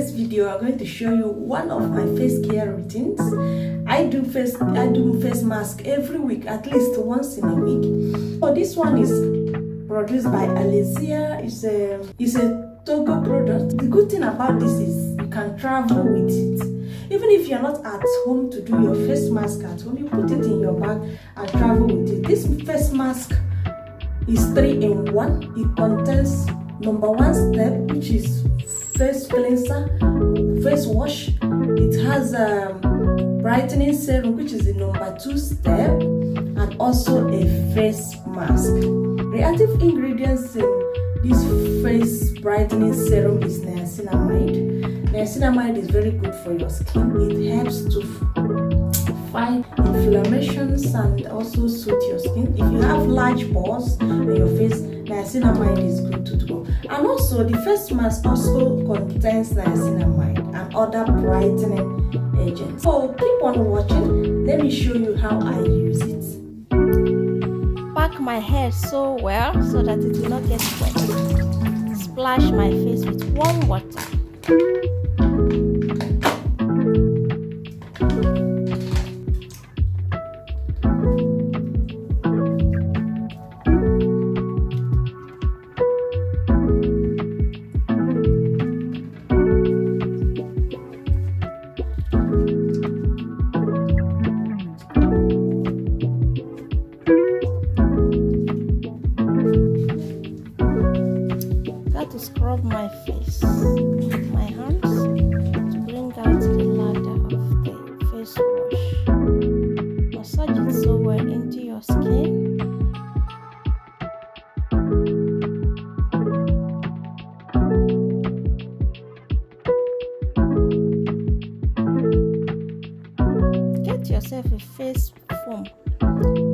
today's video, I'm going to show you one of my face care routines. I do face mask every week, at least once in a week. So this one is produced by Alesia. It's a Togo product. The good thing about this is you can travel with it. Even if you're not at home to do your face mask at home, you put it in your bag and travel with it. This face mask is 3-in-1. It contains number 1 step, which is face cleanser, face wash. It has brightening serum, which is the number 2 step, and also a face mask. The active ingredients in this face brightening serum is niacinamide. Niacinamide is very good for your skin. It helps to fight inflammations and also soothe your skin. If you have large pores on your face, niacinamide is good to go. And also the face mask also contains niacinamide and other brightening agents. So keep on watching. Let me show you how I use it. Pack my hair so well so that it will not get wet. Splash my face with warm water. To scrub my face with my hands to bring out the lather of the face wash. Massage it so well into your skin. Get yourself a face foam,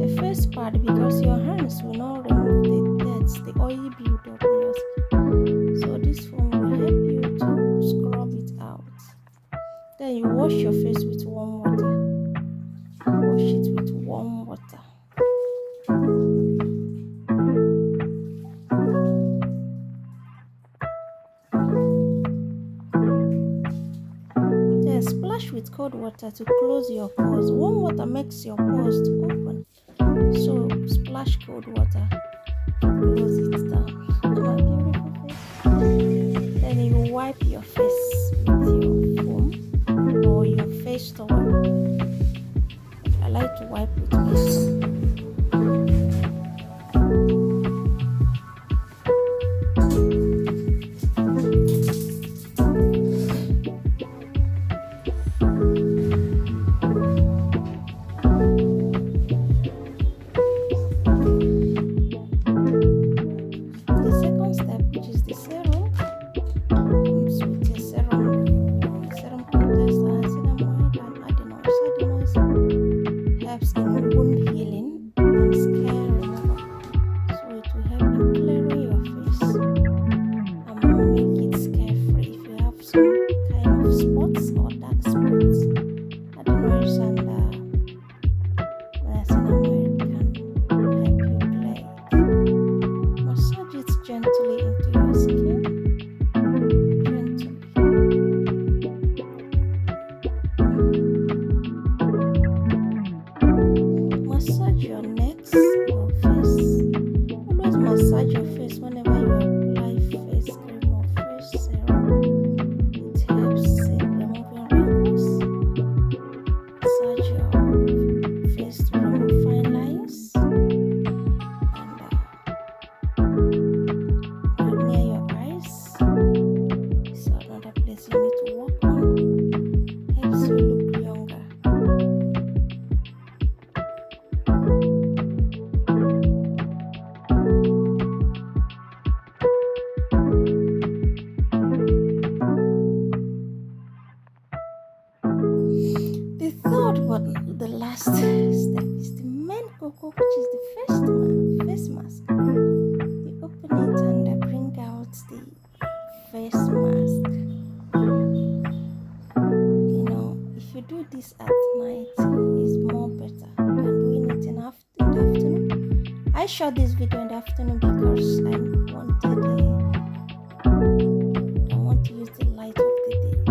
a face pad, because your hands will not remove the dirt, the oil buildup in your skin. So this foam will help you to scrub it out. Then you wash your face with warm water. Wash it with warm water. Then splash with cold water to close your pores. Warm water makes your pores to open. So splash cold water to close it down. Then you wipe your face with your foam or your face towel. I like to wipe with my foam. Massage your neck, your face. Always massage your face whenever you apply face cream or face serum. It helps in removing wrinkles. Massage your face to remove fine lines and near your eyes. So another place you need to work on. Helps you look younger. The third but the last step is the main cocoa, which is the face mask. You open it and bring out the face mask. You know, if you do this at night, it's more better than doing it in the afternoon. I shot this video in the afternoon because I want to use the light of the day.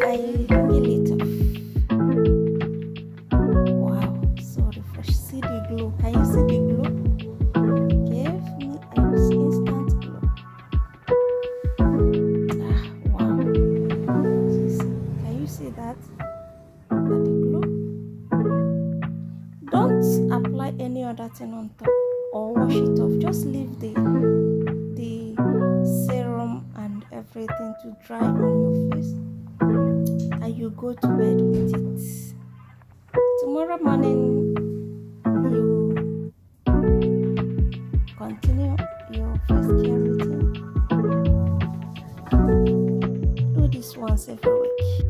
I peel it off. Wow, so refresh. See the glow. Can you see the glow? Give me an instant glow. Wow. Can you see that? Look at the glow. Don't apply any other thing on top or wash it off. Just leave the serum and everything to dry on your face, and you go to bed with it. Tomorrow morning you continue your face care routine. Do this once every week.